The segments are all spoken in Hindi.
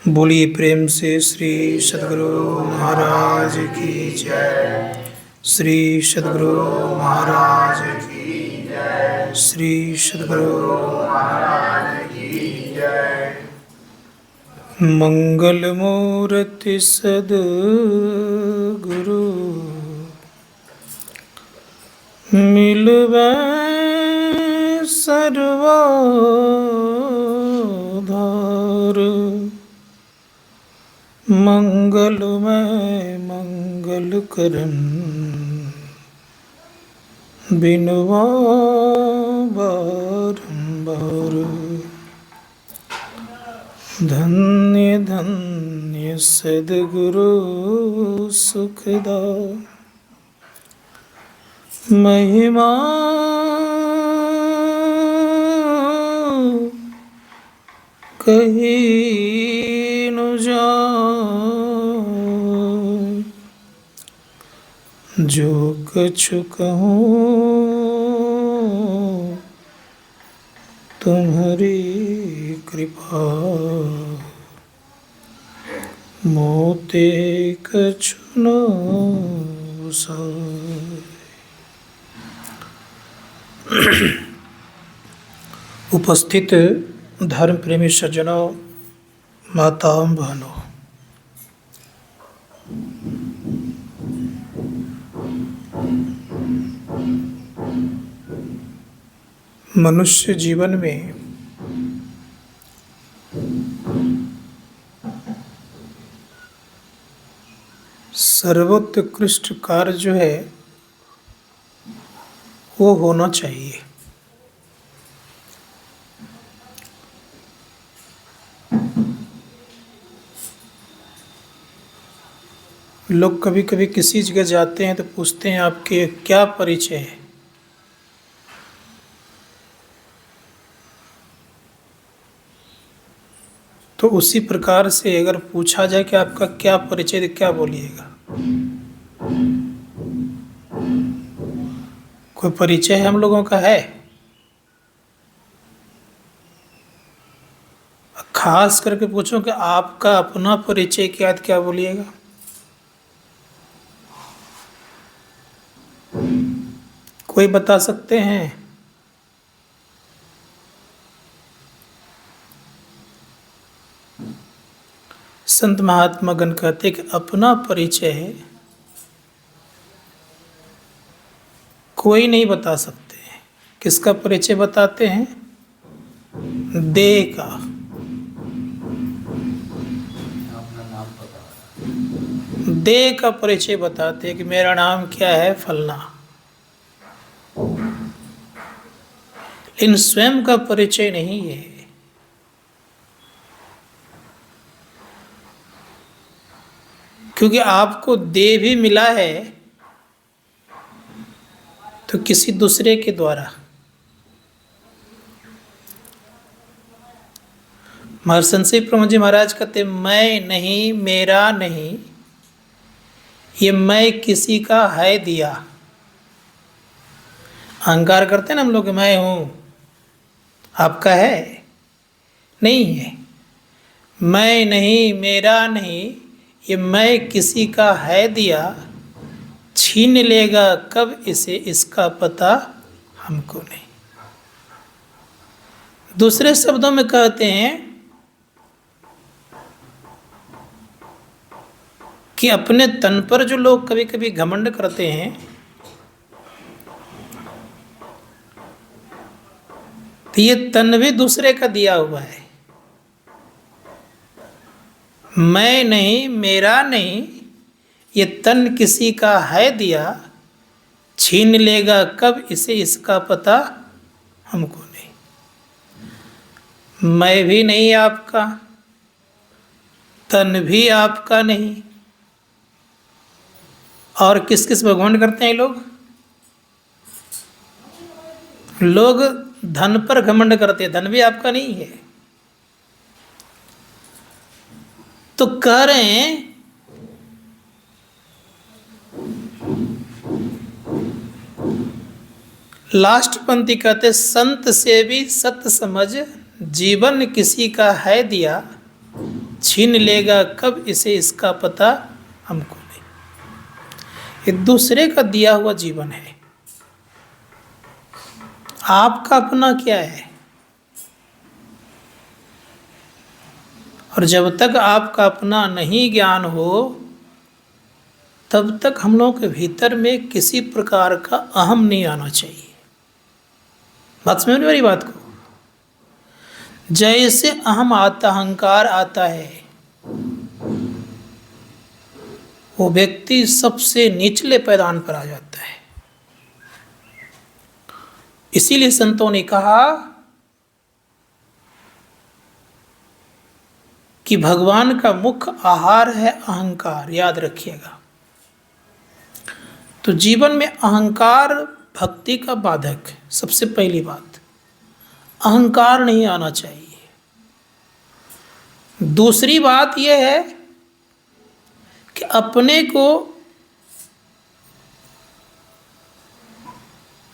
बोलिए प्रेम से श्री सद्गुरु महाराज की जय। श्री सद्गुरु महाराज की जय। श्री सद्गुरु महाराज की जय। मंगल मूर्ति सद्गुरु मिलबै सर्वोधार। मंगलमय मंगल करन बिनवा बारंबार। धन्य धन्य सद्गुरु सुखदा महिमा कही न जाए। जो कछु कहूँ तुम्हारी कृपा, मोते कछु न साय। उपस्थित धर्म प्रेमी सज्जनों, माताओं, बहनों, मनुष्य जीवन में सर्वोत्कृष्ट कार्य जो है वो होना चाहिए। लोग कभी कभी किसी जगह जाते हैं तो पूछते हैं आपके क्या परिचय है। तो उसी प्रकार से अगर पूछा जाए कि आपका क्या परिचय, तो क्या बोलिएगा? कोई परिचय हम लोगों का है? खास करके पूछो कि आपका अपना परिचय क्या है, तो क्या बोलिएगा? कोई बता सकते हैं? संत महात्मा गण कहते कि अपना परिचय कोई नहीं बता सकते। किसका परिचय बताते हैं? देह का। देह का परिचय बताते हैं कि मेरा नाम क्या है, फलना। लेकिन स्वयं का परिचय नहीं है। क्योंकि आपको देह भी मिला है तो किसी दूसरे के द्वारा। महर्षि प्रमोद जी महाराज कहते मैं नहीं, मेरा नहीं, ये मैं किसी का है दिया। अहंकार करते हैं ना हम लोग, मैं हूं, आपका है? नहीं है। मैं नहीं, मेरा नहीं, ये मैं किसी का है दिया। छीन लेगा कब इसे, इसका पता हमको नहीं। दूसरे शब्दों में कहते हैं कि अपने तन पर जो लोग कभी कभी घमंड करते हैं, तो ये तन भी दूसरे का दिया हुआ है। मैं नहीं, मेरा नहीं, ये तन किसी का है दिया। छीन लेगा कब इसे, इसका पता हमको नहीं। मैं भी नहीं आपका, तन भी आपका नहीं। और किस किस पर घमंड करते हैं लोग? लोग धन पर घमंड करते हैं, धन भी आपका नहीं है। तो कह रहे हैं लास्ट पंक्ति कहते संत से भी सत्य समझ, जीवन किसी का है दिया। छीन लेगा कब इसे इसका पता हमको नहीं। ये दूसरे का दिया हुआ जीवन है। आपका अपना क्या है? और जब तक आपका अपना नहीं ज्ञान हो तब तक हम लोगों के भीतर में किसी प्रकार का अहम नहीं आना चाहिए। बात समझ में मेरी बात को? जैसे अहम आता, अहंकार आता है, वो व्यक्ति सबसे निचले पैदान पर आ जाता है। इसीलिए संतों ने कहा कि भगवान का मुख्य आहार है अहंकार। याद रखिएगा। तो जीवन में अहंकार भक्ति का बाधक है। सबसे पहली बात, अहंकार नहीं आना चाहिए। दूसरी बात यह है कि अपने को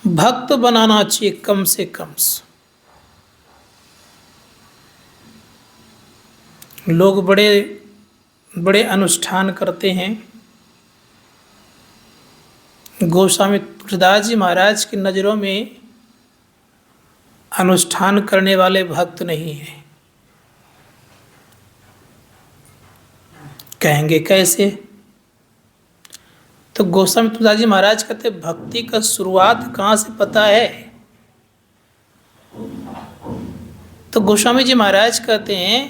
भक्त बनाना चाहिए कम से कम। लोग बड़े बड़े अनुष्ठान करते हैं। गोस्वामी तुलसीदास जी महाराज की नज़रों में अनुष्ठान करने वाले भक्त नहीं हैं। कहेंगे कैसे? तो गोस्वामी तुलसीदास जी महाराज कहते भक्ति का शुरुआत कहाँ से पता है? तो गोस्वामी जी महाराज कहते हैं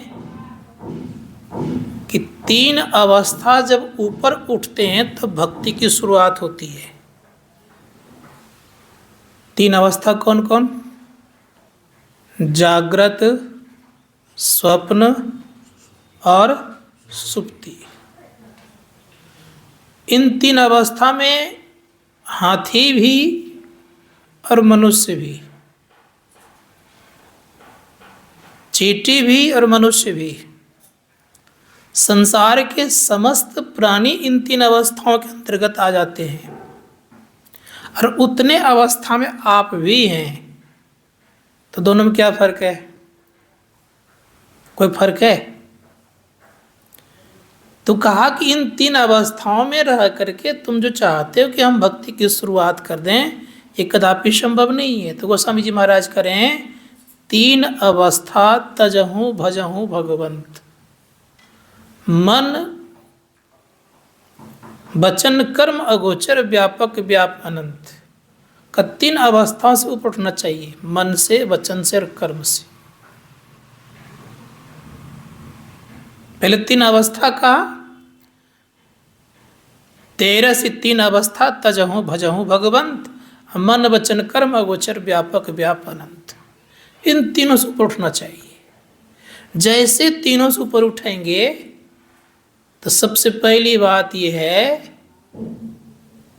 कि 3 अवस्था जब ऊपर उठते हैं तब भक्ति की शुरुआत होती है। 3 अवस्था कौन कौन? जागृत, स्वप्न और सुप्ति। इन 3 अवस्था में हाथी भी और मनुष्य भी, चींटी भी और मनुष्य भी, संसार के समस्त प्राणी इन 3 अवस्थाओं के अंतर्गत आ जाते हैं। और उतने अवस्था में आप भी हैं। तो दोनों में क्या फर्क है? कोई फर्क है? तो कहा कि इन 3 अवस्थाओं में रह करके तुम जो चाहते हो कि हम भक्ति की शुरुआत कर दें, ये कदापि संभव नहीं है। तो गोस्वामी जी महाराज करें 3 अवस्था तजहूँ भजहूँ भगवंत। मन, वचन, कर्म अगोचर, व्यापक व्याप अनंत का 3 अवस्थाओं से ऊपर उठना चाहिए। मन से, वचन से और कर्म से। पहले 3 अवस्था का 13 से 3 अवस्था तजहूँ भजहूँ भगवंत। मन, वचन, कर्म अगोचर, व्यापक व्याप अनंत। इन तीनों से ऊपर उठना चाहिए। जैसे तीनों से ऊपर उठेंगे तो सबसे पहली बात यह है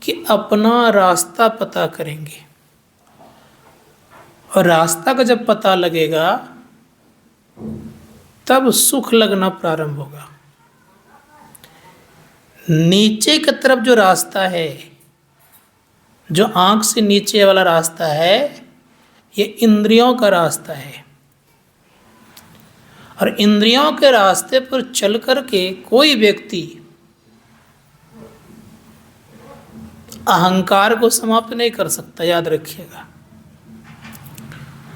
कि अपना रास्ता पता करेंगे। और रास्ता का जब पता लगेगा तब सुख लगना प्रारंभ होगा। नीचे की तरफ जो रास्ता है, जो आंख से नीचे वाला रास्ता है, ये इंद्रियों का रास्ता है। और इंद्रियों के रास्ते पर चल करके कोई व्यक्ति अहंकार को समाप्त नहीं कर सकता। याद रखिएगा।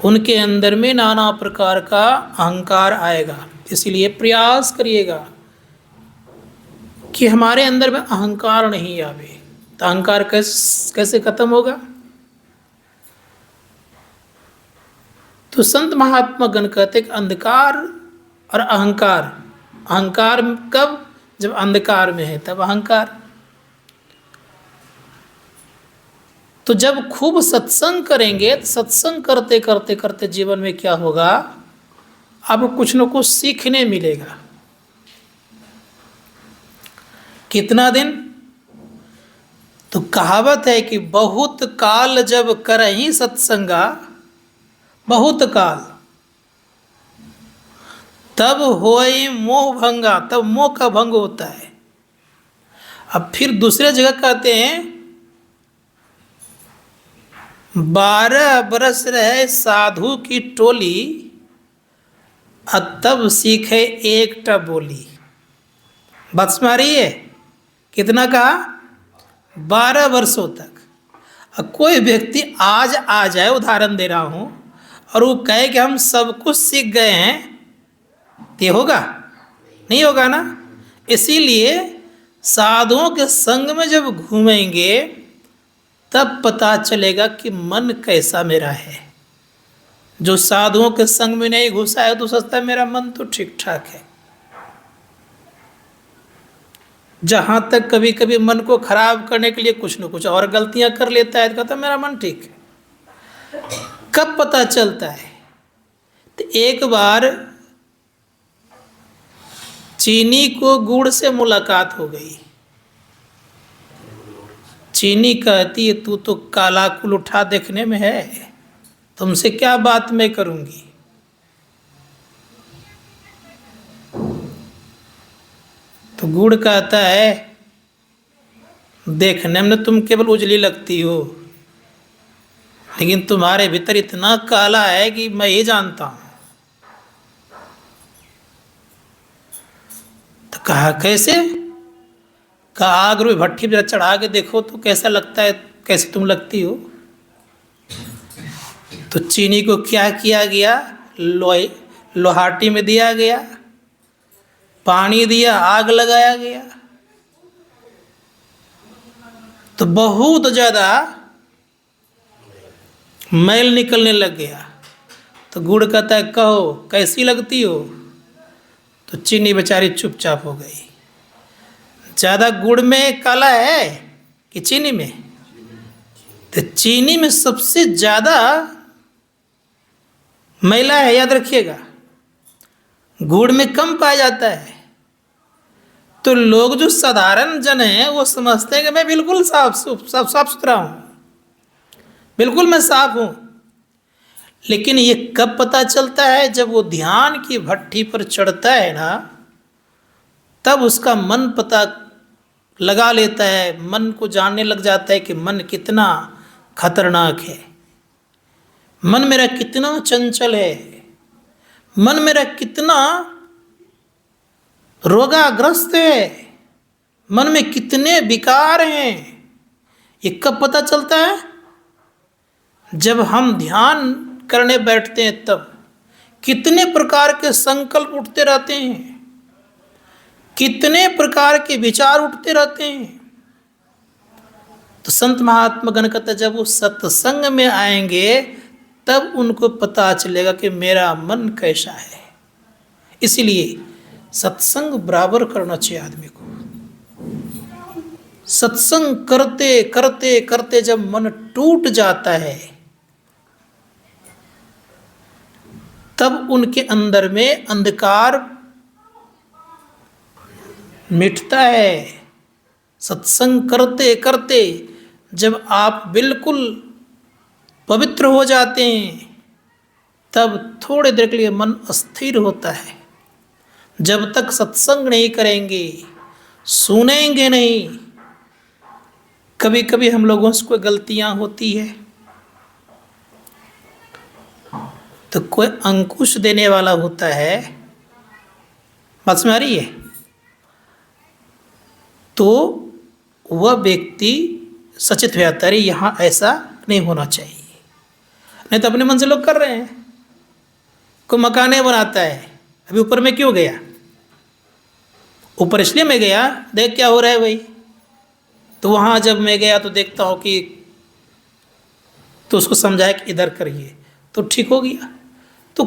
उनके अंदर में नाना प्रकार का अहंकार आएगा। इसलिए प्रयास करिएगा कि हमारे अंदर में अहंकार नहीं आवे। तो अहंकार कैसे खत्म होगा? तो संत महात्मा गण कहते कि अंधकार और अहंकार। अहंकार कब? जब अंधकार में है तब अहंकार। तो जब खूब सत्संग करेंगे तो सत्संग करते करते करते जीवन में क्या होगा? आपको कुछ न कुछ सीखने मिलेगा। कितना दिन? तो कहावत है कि बहुत काल जब करहीं सत्संगा, बहुत काल तब होई मोह भंगा। तब मोह का भंग होता है। अब फिर दूसरे जगह कहते हैं 12 बरस रहे साधु की टोली, तब सीखे एकटा बोली। बात समझ आ रही है? कितना कहा? 12 वर्षों तक। कोई व्यक्ति आज आ जाए, उदाहरण दे रहा हूं, और वो कहे कि हम सब कुछ सीख गए हैं, तो ये होगा? नहीं होगा ना। इसीलिए साधुओं के संग में जब घूमेंगे तब पता चलेगा कि मन कैसा मेरा है। जो साधुओं के संग में नहीं घुसा है तो सोचता है मेरा मन तो ठीक ठाक है। जहां तक कभी कभी मन को खराब करने के लिए कुछ न कुछ और गलतियां कर लेता है तो कहता है मेरा मन ठीक है। कब पता चलता है? तो एक बार चीनी को गुड़ से मुलाकात हो गई। चीनी कहती है तू तो काला कुल उठा देखने में है, तुमसे क्या बात मैं करूंगी। तो गुड़ कहता है देखने में तुम केवल उजली लगती हो, लेकिन तुम्हारे भीतर इतना काला है कि मैं ये जानता हूं। तो कहा कैसे? कहा आग में भट्टी पर चढ़ा के देखो तो कैसा लगता है, कैसे तुम लगती हो। तो चीनी को क्या किया गया? लोहाटी में दिया गया, पानी दिया, आग लगाया गया, तो बहुत ज्यादा मैल निकलने लग गया। तो गुड़ कहता है कहो कैसी लगती हो। तो चीनी बेचारी चुपचाप हो गई। ज्यादा गुड़ में काला है कि चीनी में? तो चीनी में सबसे ज्यादा मैला है, याद रखिएगा। गुड़ में कम पाया जाता है। तो लोग जो साधारण जन हैं वो समझते हैं कि मैं बिल्कुल साफ सुथरा हूं, बिल्कुल मैं साफ हूं। लेकिन ये कब पता चलता है? जब वो ध्यान की भट्ठी पर चढ़ता है ना, तब उसका मन पता लगा लेता है, मन को जानने लग जाता है कि मन कितना खतरनाक है, मन मेरा कितना चंचल है, मन मेरा कितना रोगाग्रस्त है, मन में कितने विकार हैं। ये कब पता चलता है? जब हम ध्यान करने बैठते हैं तब। कितने प्रकार के संकल्प उठते रहते हैं, कितने प्रकार के विचार उठते रहते हैं। तो संत महात्मा गण कहते जब वो सत्संग में आएंगे तब उनको पता चलेगा कि मेरा मन कैसा है। इसलिए सत्संग बराबर करना चाहिए आदमी को। सत्संग करते करते करते जब मन टूट जाता है तब उनके अंदर में अंधकार मिटता है। सत्संग करते करते जब आप बिल्कुल पवित्र हो जाते हैं तब थोड़ी देर के लिए मन अस्थिर होता है। जब तक सत्संग नहीं करेंगे, सुनेंगे नहीं। कभी कभी हम लोगों से कोई गलतियां होती है तो कोई अंकुश देने वाला होता है, बात समझ आ रही है, तो वह व्यक्ति सचेत हो जाता है यहाँ ऐसा नहीं होना चाहिए। नहीं तो अपने मन से लोग कर रहे हैं। कोई मकाने बनाता है, अभी ऊपर में क्यों गया? ऊपर इसलिए मैं गया देख क्या हो रहा है भाई। तो वहाँ जब मैं गया तो देखता हूँ कि, तो उसको समझाया कि इधर करिए तो ठीक हो गया। तो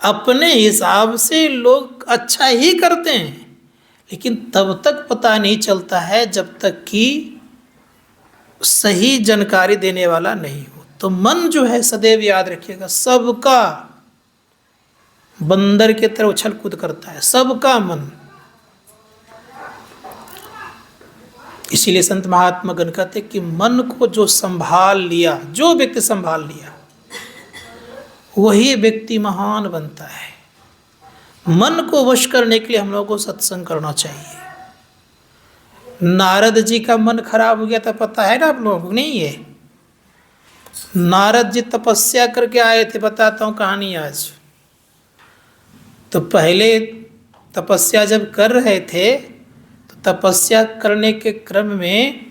अपने हिसाब से लोग अच्छा ही करते हैं, लेकिन तब तक पता नहीं चलता है जब तक कि सही जानकारी देने वाला नहीं हो। तो मन जो है सदैव याद रखिएगा सबका बंदर की तरह उछल कूद करता है, सबका मन। इसीलिए संत महात्मा गण कहते कि मन को जो संभाल लिया, जो व्यक्ति संभाल लिया वही व्यक्ति महान बनता है। मन को वश करने के लिए हम लोगों को सत्संग करना चाहिए। नारद जी का मन खराब हो गया था, पता है ना आप लोगों को? नहीं है? नारद जी तपस्या करके आए थे, बताता हूँ कहानी आज। तो पहले तपस्या जब कर रहे थे तो तपस्या करने के क्रम में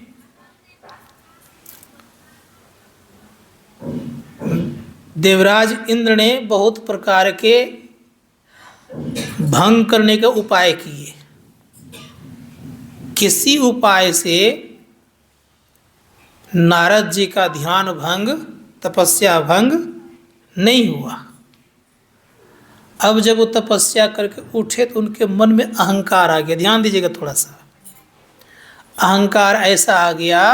देवराज इंद्र ने बहुत प्रकार के भंग करने के उपाय किए। किसी उपाय से नारद जी का ध्यान भंग, तपस्या भंग नहीं हुआ। अब जब वो तपस्या करके उठे तो उनके मन में अहंकार आ गया। ध्यान दीजिएगा थोड़ा सा, अहंकार ऐसा आ गया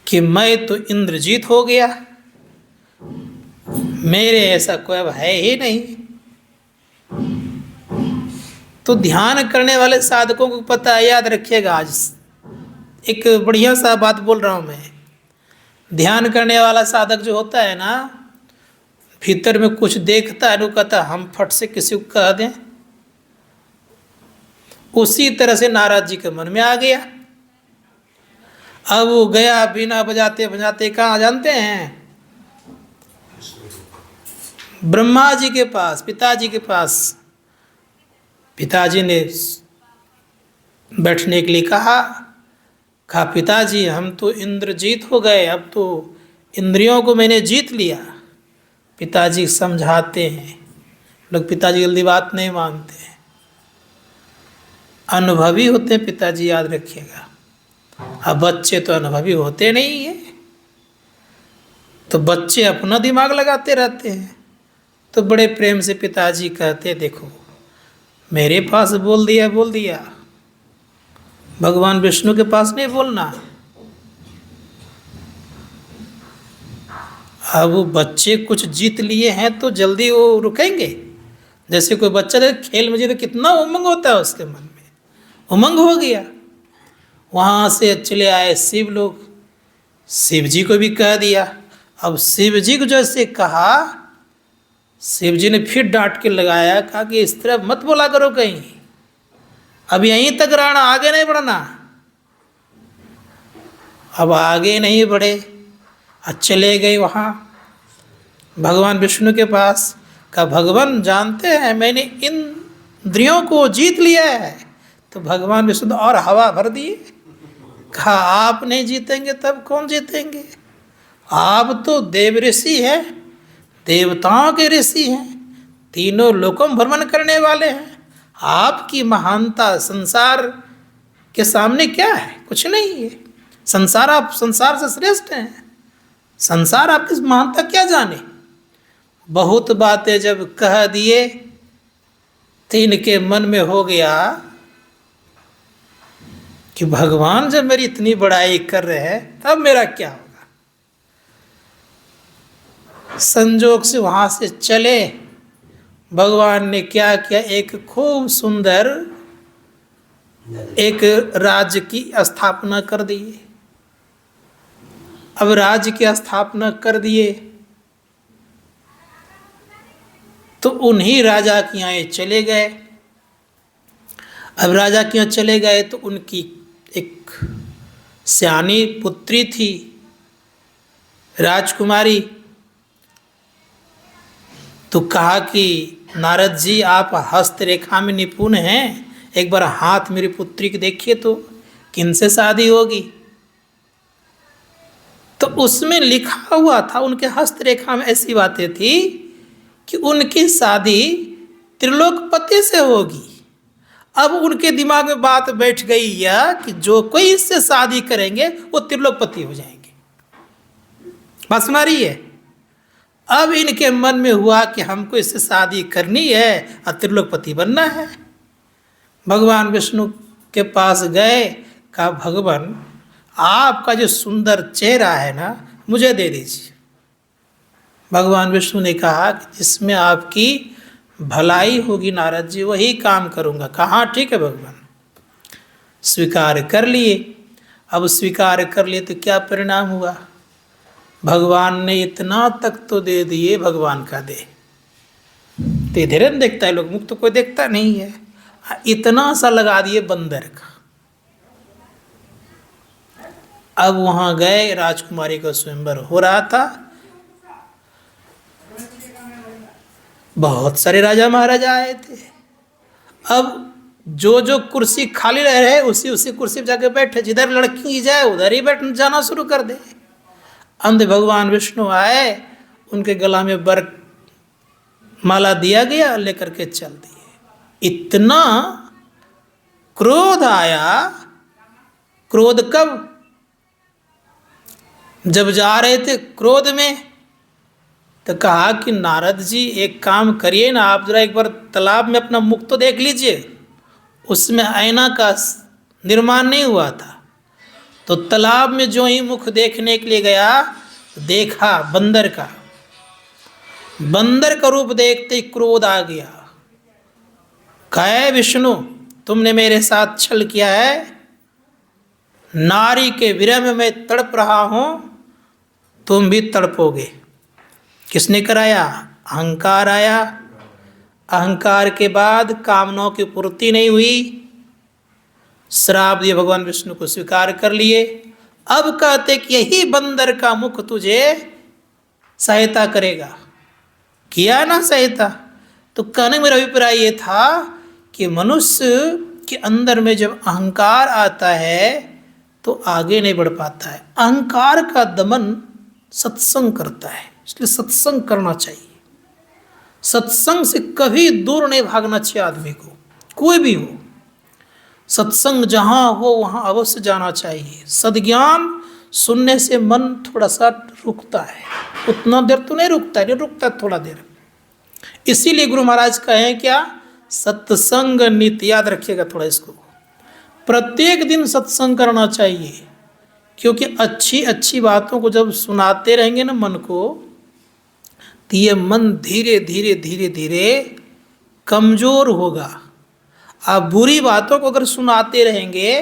कि मैं तो इंद्रजीत हो गया, मेरे ऐसा कोई अब है ही नहीं। तो ध्यान करने वाले साधकों को पता है, याद रखिएगा, आज एक बढ़िया सा बात बोल रहा हूँ मैं। ध्यान करने वाला साधक जो होता है ना, भीतर में कुछ देखता है, वो कहता है हम फट से किसी को कह दें। उसी तरह से नारद जी के मन में आ गया। अब वो गया बिना बजाते बजाते कहाँ जानते हैं? ब्रह्मा जी के पास, पिताजी के पास। पिताजी ने बैठने के लिए कहा पिताजी हम तो इंद्रजीत हो गए, अब तो इंद्रियों को मैंने जीत लिया। पिताजी समझाते हैं, लोग पिताजी जल्दी बात नहीं मानते हैं, अनुभवी होते हैं पिताजी, याद रखिएगा। अब बच्चे तो अनुभवी होते नहीं है, तो बच्चे अपना दिमाग लगाते रहते हैं। तो बड़े प्रेम से पिताजी कहते देखो मेरे पास बोल दिया, भगवान विष्णु के पास नहीं बोलना। अब वो बच्चे कुछ जीत लिए हैं तो जल्दी वो रुकेंगे? जैसे कोई बच्चा खेल में जीते कितना उमंग होता है उसके मन में, उमंग हो गया। वहाँ से चले आए शिव लोग, शिव जी को भी कह दिया। अब शिव जी को जैसे कहा, शिव जी ने फिर डांट के लगाया, कहा कि इस तरह मत बोला करो कहीं, अब यहीं तक रहना, आगे नहीं बढ़ना। अब आगे नहीं बढ़े, चले गए वहाँ भगवान विष्णु के पास। कहा भगवान जानते हैं मैंने इंद्रियों को जीत लिया है। तो भगवान विष्णु और हवा भर दिए। कहा आप नहीं जीतेंगे तब कौन जीतेंगे? आप तो देव ऋषि हैं, देवताओं के ऋषि हैं, तीनों लोकों में भ्रमण करने वाले हैं। आपकी महानता संसार के सामने क्या है? कुछ नहीं है। संसार, आप संसार से श्रेष्ठ हैं, संसार आपकी महानता क्या जाने। बहुत बातें जब कह दिए तो इनके मन में हो गया कि भगवान जब मेरी इतनी बड़ाई कर रहे हैं तब मेरा क्या होगा। संजोग से वहाँ से चले। भगवान ने क्या किया, एक खूब सुंदर एक राज्य की स्थापना कर दी। अब राज्य की स्थापना कर दिए तो उन्हीं राजा के यहाँ चले गए। अब राजा के यहाँ चले गए तो उनकी एक सयानी पुत्री थी, राजकुमारी। तो कहा कि नारद जी आप हस्तरेखा में निपुण हैं, एक बार हाथ मेरी पुत्री की देखिए तो किनसे शादी होगी। तो उसमें लिखा हुआ था, उनके हस्तरेखा में ऐसी बातें थी कि उनकी शादी त्रिलोकपति से होगी। अब उनके दिमाग में बात बैठ गई यह कि जो कोई इससे शादी करेंगे वो त्रिलोकपति हो जाएंगे। बात सुना रही है? अब इनके मन में हुआ कि हमको इससे शादी करनी है और त्रिलोकपति बनना है। भगवान विष्णु के पास गए, कहा भगवान आपका जो सुंदर चेहरा है ना मुझे दे दीजिए। भगवान विष्णु ने कहा कि जिसमें आपकी भलाई होगी नारद जी वही काम करूँगा। कहा ठीक है भगवान। स्वीकार कर लिए। अब स्वीकार कर लिए तो क्या परिणाम हुआ, भगवान ने इतना तक तो दे दिए, भगवान का दे तो धीरे देखता है लोग, मुख तो कोई देखता नहीं है, इतना सा लगा दिए बंदर का। अब वहाँ गए, राजकुमारी का स्वयंवर हो रहा था। बहुत सारे राजा महाराजा आए थे। अब जो जो कुर्सी खाली रह रहे उसी उसी कुर्सी पर जाके बैठे, जिधर लड़की जाए उधर ही बैठ जाना शुरू कर दे। अंत भगवान विष्णु आए, उनके गला में बर माला दिया गया, लेकर के चल दिए। इतना क्रोध आया। क्रोध कब? जब जा रहे थे क्रोध में, तो कहा कि नारद जी एक काम करिए ना, आप जरा एक बार तालाब में अपना मुख तो देख लीजिए। उसमें आईना का निर्माण नहीं हुआ था। तो तालाब में जो ही मुख देखने के लिए गया, देखा बंदर का। बंदर का रूप देखते ही क्रोध आ गया। कहे विष्णु, तुमने मेरे साथ छल किया है, नारी के विरह में मैं तड़प रहा हूं, तुम भी तड़पोगे। किसने कराया? अहंकार आया। अहंकार के बाद कामनाओं की पूर्ति नहीं हुई, श्राप दिए, भगवान विष्णु को स्वीकार कर लिए। अब कहते कि यही बंदर का मुख तुझे सहायता करेगा। किया ना सहायता। तो कहने मेरा अभिप्राय ये था कि मनुष्य के अंदर में जब अहंकार आता है तो आगे नहीं बढ़ पाता है। अहंकार का दमन सत्संग करता है, इसलिए सत्संग करना चाहिए। सत्संग से कभी दूर नहीं भागना चाहिए आदमी को, कोई भी हो। सत्संग जहाँ हो वहाँ अवश्य जाना चाहिए। सद्ज्ञान सुनने से मन थोड़ा सा रुकता है, उतना देर तो नहीं रुकता है, नहीं रुकता थोड़ा देर। इसीलिए गुरु महाराज कहें क्या? सत्संग नित्य। याद रखिएगा थोड़ा इसको, प्रत्येक दिन सत्संग करना चाहिए। क्योंकि अच्छी अच्छी बातों को जब सुनाते रहेंगे ना मन को, तो ये मन धीरे धीरे धीरे धीरे कमजोर होगा। आप बुरी बातों को अगर सुनाते रहेंगे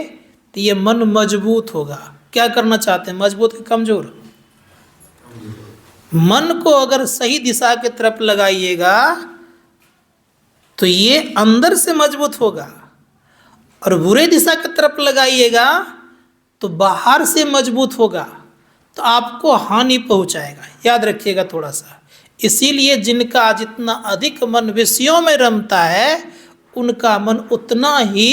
तो ये मन मजबूत होगा। क्या करना चाहते हैं, मजबूत कि कमजोर? मन को अगर सही दिशा की तरफ लगाइएगा तो ये अंदर से मजबूत होगा, और बुरे दिशा की तरफ लगाइएगा तो बाहर से मजबूत होगा, तो आपको हानि पहुंचाएगा। याद रखिएगा थोड़ा सा। इसीलिए जिनका जितना अधिक मन विषयों में रमता है, उनका मन उतना ही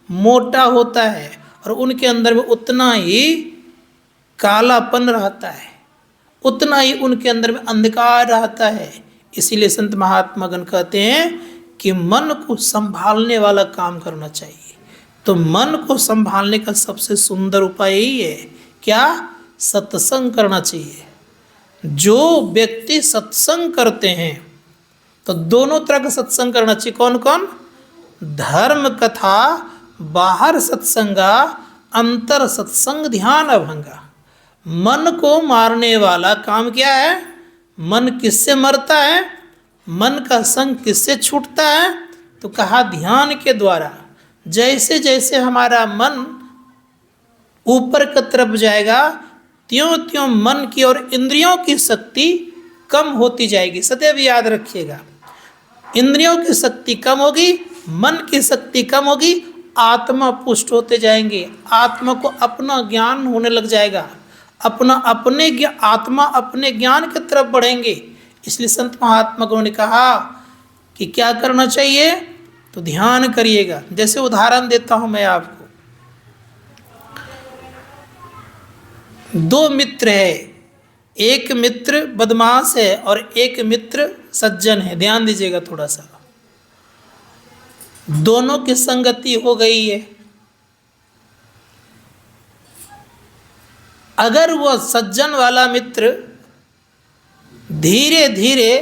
मोटा होता है, और उनके अंदर में उतना ही कालापन रहता है, उतना ही उनके अंदर में अंधकार रहता है। इसीलिए संत महात्मागण कहते हैं कि मन को संभालने वाला काम करना चाहिए। तो मन को संभालने का सबसे सुंदर उपाय यही है, क्या? सत्संग करना चाहिए। जो व्यक्ति सत्संग करते हैं तो दोनों तरह का सत्संग करना चाहिए। कौन कौन? धर्म कथा बाहर सत्संगा, अंतर सत्संग ध्यान अभंगा। मन को मारने वाला काम क्या है? मन किससे मरता है? मन का संग किससे छूटता है? तो कहा ध्यान के द्वारा। जैसे जैसे हमारा मन ऊपर की तरफ जाएगा, त्यों त्यों मन की और इंद्रियों की शक्ति कम होती जाएगी। सदैव याद रखिएगा, इंद्रियों की शक्ति कम होगी, मन की शक्ति कम होगी, आत्मा पुष्ट होते जाएंगे। आत्मा को अपना ज्ञान होने लग जाएगा, आत्मा अपने ज्ञान की तरफ बढ़ेंगे। इसलिए संत महात्मा ने कहा कि क्या करना चाहिए? तो ध्यान करिएगा। जैसे उदाहरण देता हूं मैं आपको। दो मित्र है, एक मित्र बदमाश है और एक मित्र सज्जन है। ध्यान दीजिएगा थोड़ा सा। दोनों की संगति हो गई है। अगर वह सज्जन वाला मित्र धीरे धीरे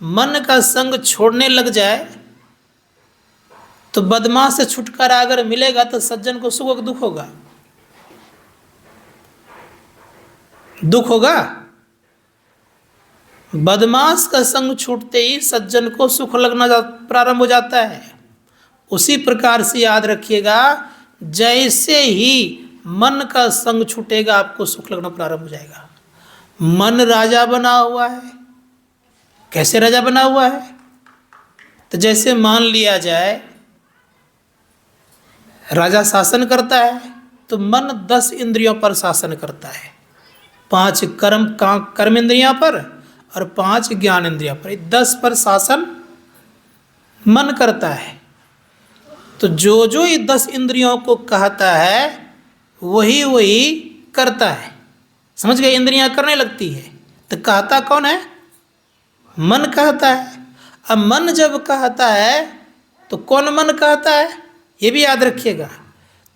मन का संग छोड़ने लग जाए, तो बदमाश से छुटकारा अगर मिलेगा तो सज्जन को सुख होगा, दुख होगा? दुख होगा। बदमाश का संग छूटते ही सज्जन को सुख लगना प्रारंभ हो जाता है। उसी प्रकार से याद रखिएगा, जैसे ही मन का संग छूटेगा आपको सुख लगना प्रारंभ हो जाएगा। मन राजा बना हुआ है। कैसे राजा बना हुआ है? तो जैसे मान लिया जाए राजा शासन करता है, तो मन 10 इंद्रियों पर शासन करता है। 5 कर्म इंद्रियों पर और 5 ज्ञान इंद्रिया पर, 10 पर शासन मन करता है। तो जो जो ये 10 इंद्रियों को कहता है वही वही करता है। समझ गए? इंद्रियां करने लगती है तो कहता कौन है? मन कहता है। अब मन जब कहता है तो कौन मन कहता है? ये भी याद रखिएगा।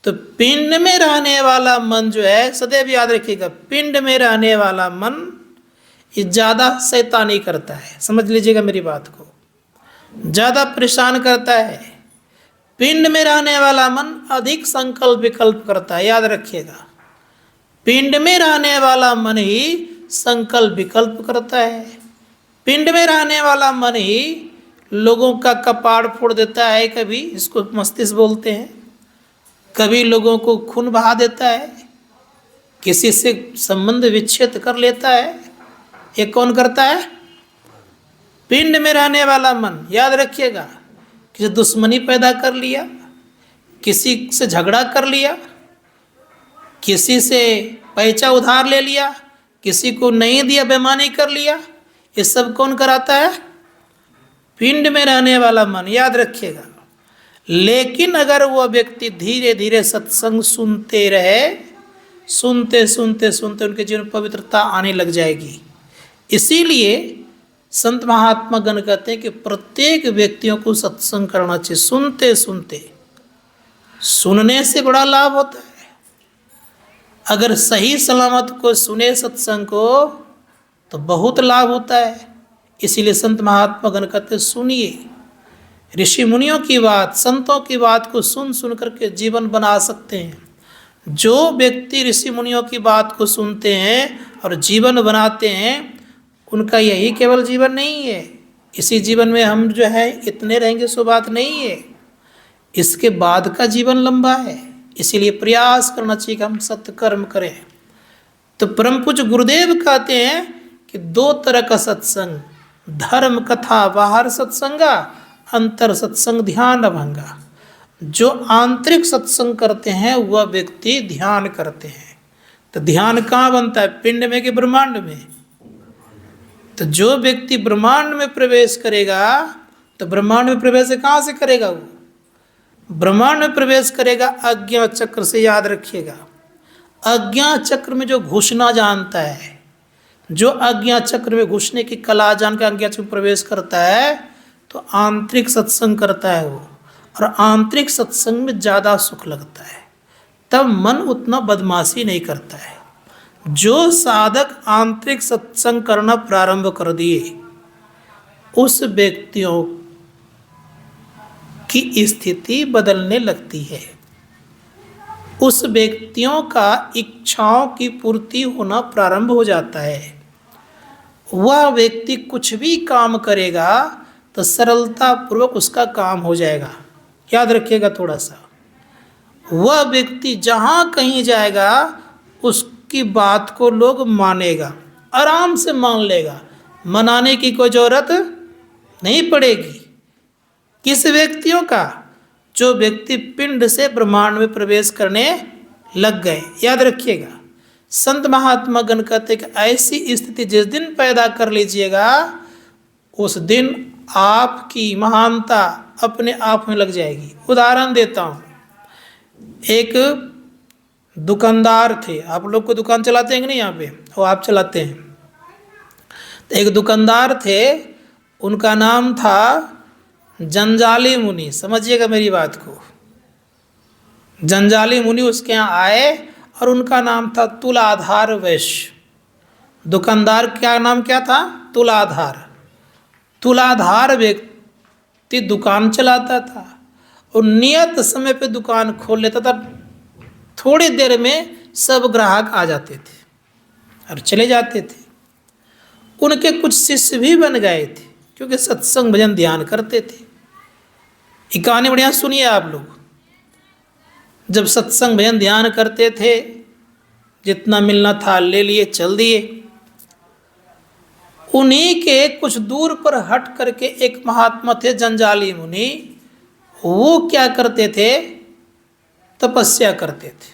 तो पिंड में रहने वाला मन जो है, सदैव याद रखिएगा, पिंड में रहने वाला मन ये ज़्यादा शैतानी करता है। समझ लीजिएगा मेरी बात को, ज़्यादा परेशान करता है। पिंड में रहने वाला मन अधिक संकल्प विकल्प करता है, याद रखिएगा। पिंड में रहने वाला मन ही संकल्प विकल्प करता है। पिंड में रहने वाला मन ही लोगों का कपाड़ फोड़ देता है, कभी इसको मस्तिष्क बोलते हैं, कभी लोगों को खून बहा देता है, किसी से संबंध विच्छेद कर लेता है। ये कौन करता है? पिंड में रहने वाला मन। याद रखिएगा, किसी दुश्मनी पैदा कर लिया, किसी से झगड़ा कर लिया, किसी से पैसा उधार ले लिया, किसी को नहीं दिया, बेईमानी कर लिया, ये सब कौन कराता है? पिंड में रहने वाला मन। याद रखिएगा। लेकिन अगर वह व्यक्ति धीरे धीरे सत्संग सुनते रहे, सुनते सुनते सुनते उनके जीवन में पवित्रता आने लग जाएगी। इसीलिए संत महात्मा गण कहते हैं कि प्रत्येक व्यक्तियों को सत्संग करना चाहिए। सुनते सुनते, सुनने से बड़ा लाभ होता है। अगर सही सलामत को सुने सत्संग को तो बहुत लाभ होता है। इसीलिए संत महात्मा गण कहते सुनिए, ऋषि मुनियों की बात, संतों की बात को सुन सुन करके जीवन बना सकते हैं। जो व्यक्ति ऋषि मुनियों की बात को सुनते हैं और जीवन बनाते हैं, उनका यही केवल जीवन नहीं है। इसी जीवन में हम जो है इतने रहेंगे सो बात नहीं है, इसके बाद का जीवन लंबा है। इसीलिए प्रयास करना चाहिए कि हम सत्कर्म करें। तो परम पूज्य गुरुदेव कहते हैं कि 2 तरह का सत्संग, धर्म कथा बाहर सत्संगा, अंतर सत्संग ध्यान भंगा। जो आंतरिक सत्संग करते हैं वह व्यक्ति ध्यान करते हैं। तो ध्यान कहाँ बनता है? पिंड में कि ब्रह्मांड में? तो जो व्यक्ति ब्रह्मांड में प्रवेश करेगा, तो ब्रह्मांड में प्रवेश कहाँ से करेगा? वो ब्रह्मांड में प्रवेश करेगा अज्ञा चक्र से। याद रखिएगा, अज्ञा चक्र में जो घुसना जानता है, जो अज्ञा चक्र में घुसने की कला जानकर अज्ञा चक्र में प्रवेश करता है, तो आंतरिक सत्संग करता है वो। और आंतरिक सत्संग में ज़्यादा सुख लगता है, तब मन उतना बदमाशी नहीं करता है। जो साधक आंतरिक सत्संग करना प्रारंभ कर दिए, उस व्यक्तियों की स्थिति बदलने लगती है। उस व्यक्तियों का इच्छाओं की पूर्ति होना प्रारंभ हो जाता है। वह व्यक्ति कुछ भी काम करेगा तो सरलता पूर्वक उसका काम हो जाएगा। याद रखिएगा थोड़ा सा, वह व्यक्ति जहाँ कहीं जाएगा उसकी बात को लोग मानेगा, आराम से मान लेगा, मनाने की कोई ज़रूरत नहीं पड़ेगी। किस व्यक्तियों का? जो व्यक्ति पिंड से ब्रह्मांड में प्रवेश करने लग गए। याद रखिएगा, संत महात्मा गण कहते कि ऐसी स्थिति जिस दिन पैदा कर लीजिएगा, उस दिन आपकी महानता अपने आप में लग जाएगी। उदाहरण देता हूँ, एक दुकानदार थे। आप लोग को दुकान चलाते हैं कि नहीं? यहाँ पे वो आप चलाते हैं। तो एक दुकानदार थे, उनका नाम था जंजाली मुनि। समझिएगा मेरी बात को, जंजाली मुनि उसके यहाँ आए और उनका नाम था तुलाधार वैश्य। दुकानदार क्या नाम क्या था? तुलाधार। तुलाधार व्यक्ति दुकान चलाता था और नियत समय पे दुकान खोल लेता था। थोड़ी देर में सब ग्राहक आ जाते थे और चले जाते थे। उनके कुछ शिष्य भी बन गए थे, क्योंकि सत्संग भजन ध्यान करते थे। ये कहानी बढ़िया सुनिए आप लोग। जब सत्संग भजन ध्यान करते थे, जितना मिलना था ले लिए, चल दिए। उन्हीं के कुछ दूर पर हट करके एक महात्मा थे जंजाली मुनि। वो क्या करते थे? तपस्या करते थे।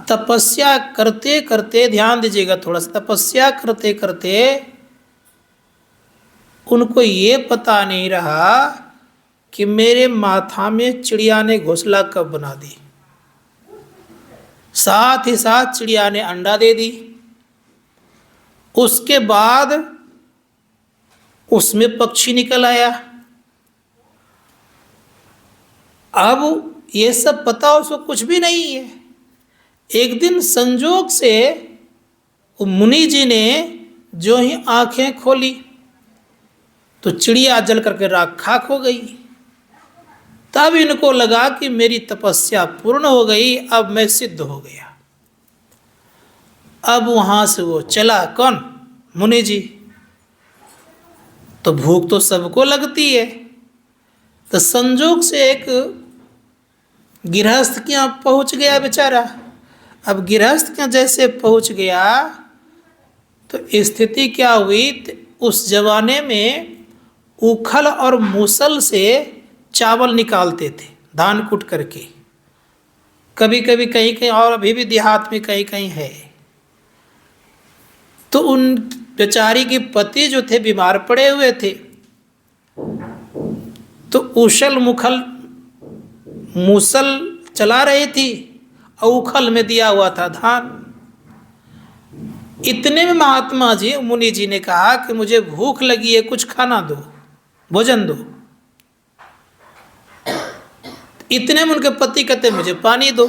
तपस्या करते करते, ध्यान दीजिएगा थोड़ा सा, तपस्या करते करते उनको ये पता नहीं रहा कि मेरे माथा में चिड़िया ने घोंसला कब बना दी। साथ ही साथ चिड़िया ने अंडा दे दी। उसके बाद उसमें पक्षी निकल आया। अब ये सब पता उसको कुछ भी नहीं है। एक दिन संजोग से मुनि जी ने जो ही आंखें खोली तो चिड़िया जल करके राख खाक हो गई। तब इनको लगा कि मेरी तपस्या पूर्ण हो गई, अब मैं सिद्ध हो गया। अब वहां से वो चला, कौन? मुनि जी। तो भूख तो सबको लगती है, तो संजोग से एक गृहस्थ के यहाँ पहुँच गया बेचारा। अब गृहस्थ के यहाँ जैसे पहुँच गया तो स्थिति क्या हुई, उस जमाने में उखल और मूसल से चावल निकालते थे, धान कूट करके। कभी कभी कहीं कहीं, और अभी भी देहात में कहीं कहीं है। तो उन बेचारी के पति जो थे बीमार पड़े हुए थे, तो उछल मुखल मूसल चला रही थी और उखल में दिया हुआ था धान। इतने में महात्मा जी, मुनि जी ने कहा कि मुझे भूख लगी है, कुछ खाना दो, भोजन दो। इतने में उनके पति कहते मुझे पानी दो।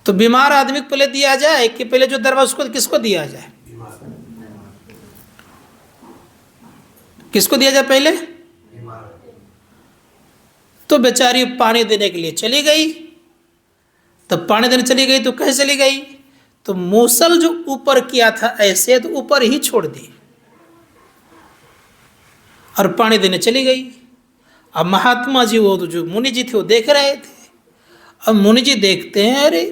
तो बीमार आदमी को पहले दिया जाए कि पहले जो दरबार उसको किसको दिया जाए? किसको दिया जाए पहले? तो बेचारी पानी देने के लिए चली गई। तब पानी देने चली गई तो कैसे चली गई? तो मूसल जो ऊपर किया था ऐसे, तो ऊपर ही छोड़ दी और पानी देने चली गई। अब महात्मा जी, वो जो मुनि जी थे, वो देख रहे थे। अब मुनि जी देखते हैं, अरे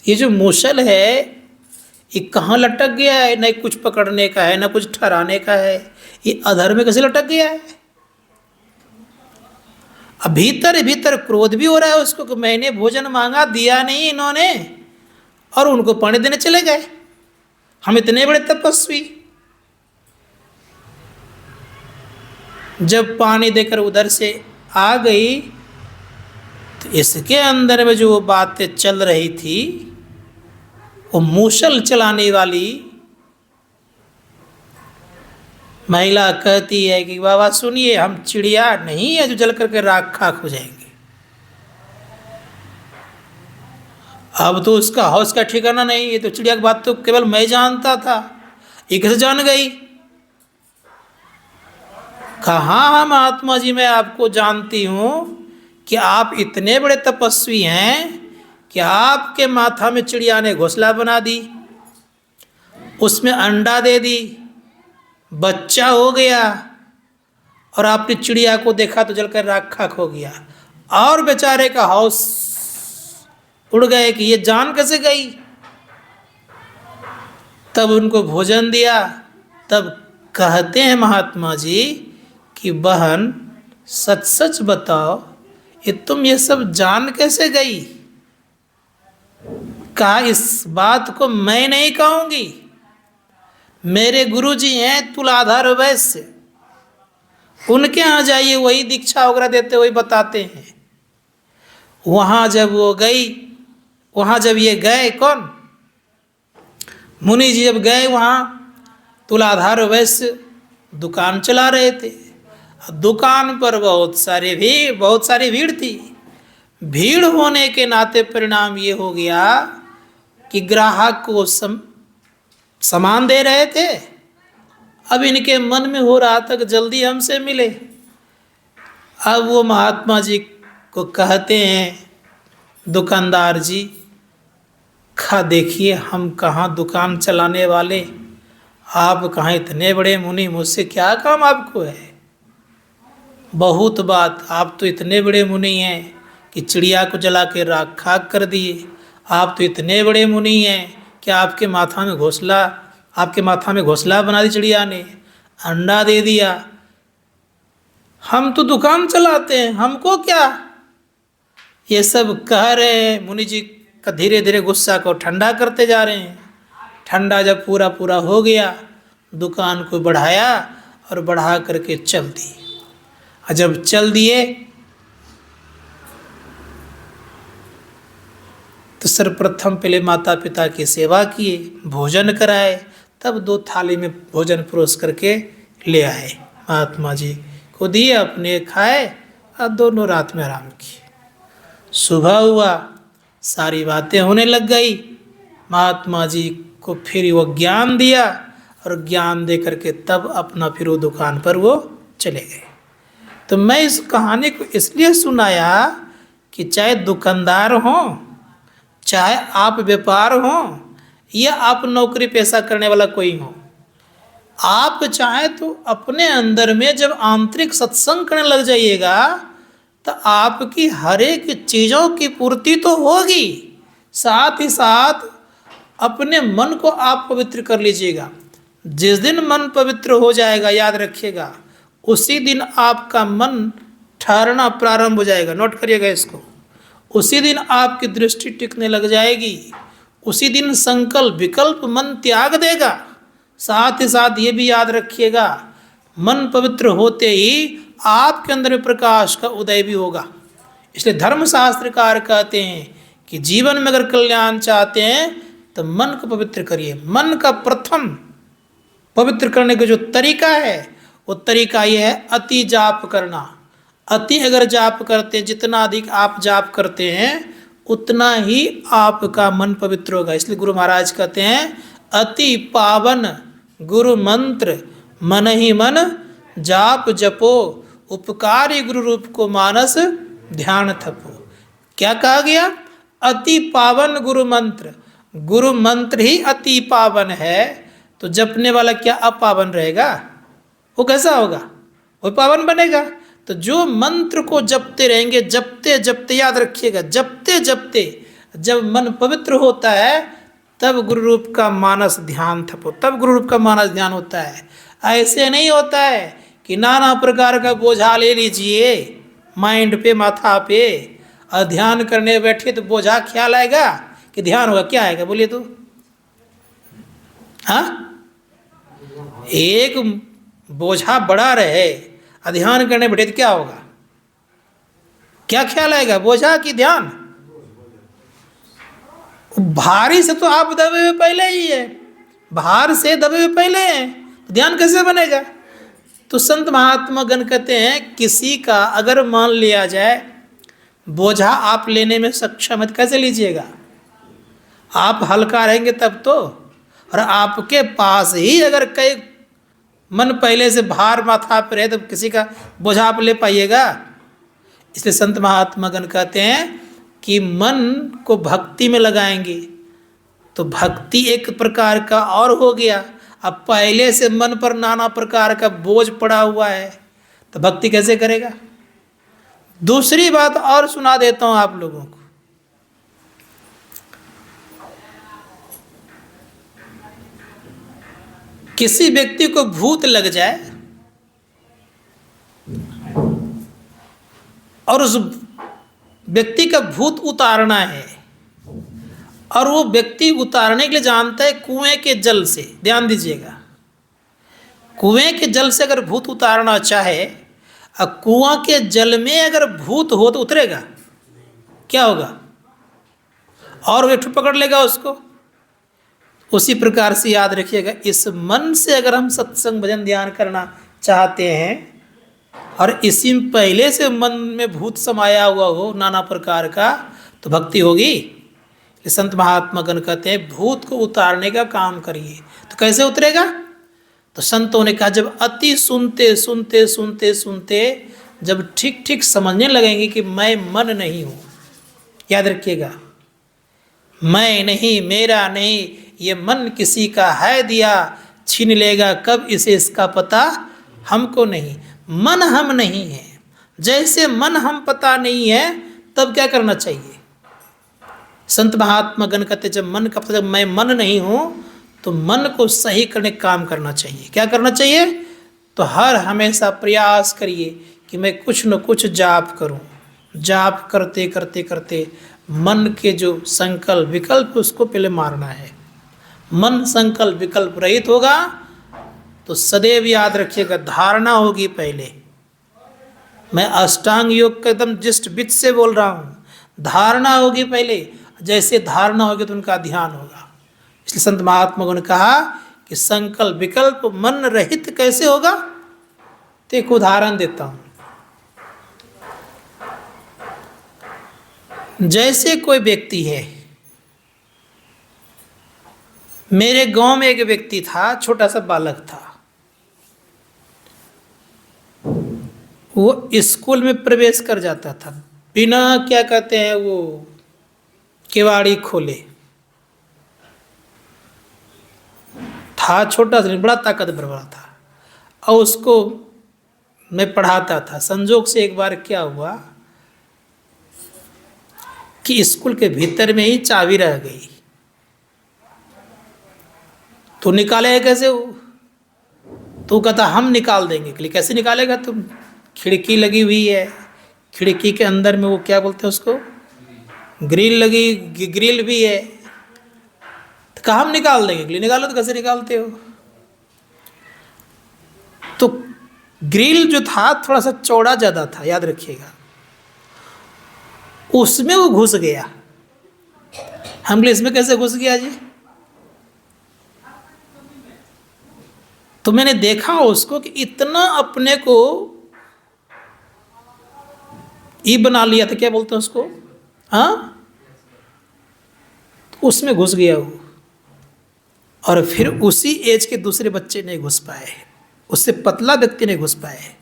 ये जो मूसल है ये कहाँ लटक गया है? न कुछ पकड़ने का है, न कुछ ठहराने का है, ये अधर में कैसे लटक गया है? अब भीतर भीतर क्रोध भी हो रहा है उसको कि मैंने भोजन मांगा, दिया नहीं इन्होंने, और उनको पानी देने चले गए। हम इतने बड़े तपस्वी। जब पानी देकर उधर से आ गई तो इसके अंदर में जो बातें चल रही थी, वो मूसल चलाने वाली महिला कहती है कि बाबा सुनिए, हम चिड़िया नहीं है जो जल करके राख खाक हो जाएंगे। अब तो उसका हौस का ठिकाना नहीं। ये तो चिड़िया की बात तो केवल मैं जानता था, ये कैसे जान गई? कहाँ हम महात्मा जी, मैं आपको जानती हूँ कि आप इतने बड़े तपस्वी हैं कि आपके माथा में चिड़िया ने घोंसला बना दी, उसमें अंडा दे दी, बच्चा हो गया, और आपने चिड़िया को देखा तो जलकर राख खाक हो गया। और बेचारे का हौस उड़ गए कि ये जान कैसे गई। तब उनको भोजन दिया। तब कहते हैं महात्मा जी कि बहन सच सच बताओ, ये तुम ये सब जान कैसे गई? कहा इस बात को मैं नहीं कहूँगी, मेरे गुरुजी हैं तुलाधर वैश्य, उनके यहाँ जाइए, वही दीक्षा वगैरह देते, वही बताते हैं। वहाँ जब वो गई, वहाँ जब ये गए, कौन? मुनि जी जब गए वहाँ, तुलाधर वैश्य दुकान चला रहे थे। दुकान पर बहुत सारी भीड़ थी। भीड़ होने के नाते परिणाम ये हो गया कि ग्राहक को सामान दे रहे थे। अब इनके मन में हो रहा था कि जल्दी हमसे मिले। अब वो महात्मा जी को कहते हैं, दुकानदार जी, देखिए हम कहाँ दुकान चलाने वाले, आप कहाँ इतने बड़े मुनि, मुझसे क्या काम आपको है? बहुत बात, आप तो इतने बड़े मुनि हैं कि चिड़िया को जला के राख खाक कर दिए। आप तो इतने बड़े मुनि हैं कि आपके माथा में घोंसला बना दी चिड़िया ने, अंडा दे दिया। हम तो दुकान चलाते हैं, हमको क्या? ये सब कह रहे हैं। मुनि जी का धीरे धीरे गुस्सा को ठंडा करते जा रहे हैं, ठंडा जब पूरा पूरा हो गया, दुकान को बढ़ाया और बढ़ा करके चल दी। और जब चल दिए तो सर्वप्रथम पहले माता पिता की सेवा किए, भोजन कराए, तब 2 थाली में भोजन परोस करके ले आए, महात्मा जी को दिए, अपने खाए और दोनों रात में आराम किए। सुबह हुआ, सारी बातें होने लग गई। महात्मा जी को फिर वो ज्ञान दिया और ज्ञान दे करके तब अपना फिर वो दुकान पर वो चले गए। तो मैं इस कहानी को इसलिए सुनाया कि चाहे दुकानदार हो, चाहे आप व्यापार हो, या आप नौकरी पेशा करने वाला कोई हो, आप चाहे तो अपने अंदर में जब आंतरिक सत्संग करने लग जाइएगा तो आपकी हर एक चीज़ों की पूर्ति तो होगी, साथ ही साथ अपने मन को आप पवित्र कर लीजिएगा। जिस दिन मन पवित्र हो जाएगा, याद रखिएगा, उसी दिन आपका मन ठहरना प्रारंभ हो जाएगा। नोट करिएगा इसको। उसी दिन आपकी दृष्टि टिकने लग जाएगी, उसी दिन संकल्प विकल्प मन त्याग देगा। साथ ही साथ ये भी याद रखिएगा, मन पवित्र होते ही आपके अंदर में प्रकाश का उदय भी होगा। इसलिए धर्मशास्त्रकार कहते हैं कि जीवन में अगर कल्याण चाहते हैं तो मन को पवित्र करिए। मन का प्रथम पवित्र करने का जो तरीका है, वो तरीका ये है अति जाप करना। अति अगर जाप करते हैं, जितना अधिक आप जाप करते हैं उतना ही आपका मन पवित्र होगा। इसलिए गुरु महाराज कहते हैं अति पावन गुरु मंत्र मन ही मन जाप जपो, उपकारी गुरु रूप को मानस ध्यान थपो। क्या कहा गया? अति पावन गुरु मंत्र। गुरु मंत्र ही अति पावन है, तो जपने वाला क्या अपावन रहेगा? वो कैसा होगा? वो पावन बनेगा। तो जो मंत्र को जपते रहेंगे, जपते जपते, याद रखिएगा, जपते जपते जब मन पवित्र होता है तब गुरु रूप का मानस ध्यान थपो, तब गुरु रूप का मानस ध्यान होता है। ऐसे नहीं होता है कि नाना प्रकार का बोझा ले लीजिए माइंड पे, माथा पे, और ध्यान करने बैठे तो बोझा ख्याल आएगा कि ध्यान होगा? क्या आएगा बोलिए तो? हाँ, एक बोझा बड़ा रहे, ध्यान करने बैठे तो क्या होगा? क्या ख्याल आएगा, बोझा कि ध्यान? भारी से तो आप दबे हुए पहले ही है, भार से दबे हुए पहले हैं, तो ध्यान कैसे बनेगा? तो संत महात्मा गण कहते हैं किसी का अगर मान लिया जाए बोझा आप लेने में सक्षम है तो कैसे लीजिएगा? आप हल्का रहेंगे तब तो। और आपके पास ही अगर कई मन पहले से भार माथा पर है तो किसी का बोझा आप ले पाइएगा? इसलिए संत महात्मा गण कहते हैं कि मन को भक्ति में लगाएंगे तो भक्ति एक प्रकार का और हो गया। अब पहले से मन पर नाना प्रकार का बोझ पड़ा हुआ है तो भक्ति कैसे करेगा? दूसरी बात और सुना देता हूं आप लोगों को। किसी व्यक्ति को भूत लग जाए और उस व्यक्ति का भूत उतारना है, और वो व्यक्ति उतारने के लिए जानता है कुएं के जल से। ध्यान दीजिएगा, कुएं के जल से अगर भूत उतारना चाहे, और कुआं के जल में अगर भूत हो तो उतरेगा? क्या होगा? और वे पकड़ लेगा उसको। उसी प्रकार से याद रखिएगा, इस मन से अगर हम सत्संग भजन ध्यान करना चाहते हैं और इसी में पहले से मन में भूत समाया हुआ हो नाना प्रकार का, तो भक्ति होगी। संत महात्मा गण कहते हैं भूत को उतारने का काम करिए। तो कैसे उतरेगा? तो संतों ने कहा जब अति सुनते सुनते सुनते सुनते जब ठीक ठीक समझने लगेंगे कि मैं मन नहीं हूँ। याद रखिएगा, मैं नहीं, मेरा नहीं, ये मन किसी का है दिया, छीन लेगा कब इसे इसका पता हमको नहीं। मन हम नहीं है, जैसे मन हम पता नहीं है तब क्या करना चाहिए? संत महात्मा गण कहते जब मन का पता, जब मैं मन नहीं हूँ तो मन को सही करने का काम करना चाहिए। क्या करना चाहिए? तो हर हमेशा प्रयास करिए कि मैं कुछ न कुछ जाप करूँ। जाप करते करते करते मन के जो संकल्प विकल्प उसको पहले मारना है। मन संकल्प विकल्प रहित होगा तो सदैव याद रखिएगा धारणा होगी पहले। मैं अष्टांग योग का एकदम जस्ट बीच से बोल रहा हूँ। धारणा होगी पहले, जैसे धारणा होगी तो उनका ध्यान होगा। इसलिए संत महात्मा ने कहा कि संकल्प विकल्प मन रहित कैसे होगा। तो एक उदाहरण देता हूँ। जैसे कोई व्यक्ति है, मेरे गांव में एक व्यक्ति था, छोटा सा बालक था। वो स्कूल में प्रवेश कर जाता था बिना क्या कहते हैं वो केवाड़ी खोले। था छोटा सा, बड़ा ताकतवर बड़ा था। और उसको मैं पढ़ाता था। संजोग से एक बार क्या हुआ कि स्कूल के भीतर में ही चाबी रह गई। तो निकालेगा कैसे वो? तो कहता हम निकाल देंगे। के लिए कैसे निकालेगा तुम? खिड़की लगी हुई है, खिड़की के अंदर में वो क्या बोलते हैं उसको, ग्रिल लगी, ग्रिल भी है। तो कहा हम निकाल देंगे। के लिए निकालो। तो कैसे निकालते हो? तो ग्रिल जो था थोड़ा सा चौड़ा ज़्यादा था, याद रखिएगा। उसमें वो घुस गया। हम बोले इसमें कैसे घुस गया जी? तो मैंने देखा उसको कि इतना अपने को ई बना लिया था, क्या बोलते हैं उसको, हाँ, उसमें घुस गया वो। और फिर उसी एज के दूसरे बच्चे नहीं घुस पाए, उससे पतला व्यक्ति नहीं घुस पाए।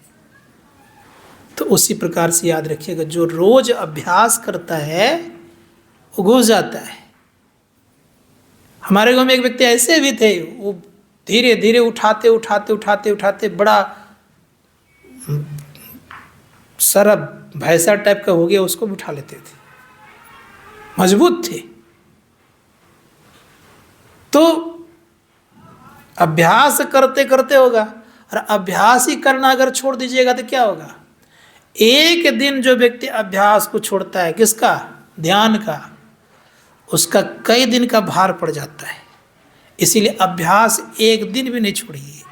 तो उसी प्रकार से याद रखिएगा, जो रोज अभ्यास करता है वो घुस जाता है। हमारे गांव में एक व्यक्ति ऐसे भी थे, वो धीरे धीरे उठाते उठाते उठाते उठाते बड़ा सारा भैंसा टाइप का हो गया, उसको भी उठा लेते थे, मजबूत थे। तो अभ्यास करते करते होगा। और अभ्यास ही करना अगर छोड़ दीजिएगा तो क्या होगा? एक दिन जो व्यक्ति अभ्यास को छोड़ता है, किसका? ध्यान का, उसका कई दिन का भार पड़ जाता है। इसीलिए अभ्यास एक दिन भी नहीं छोड़िए,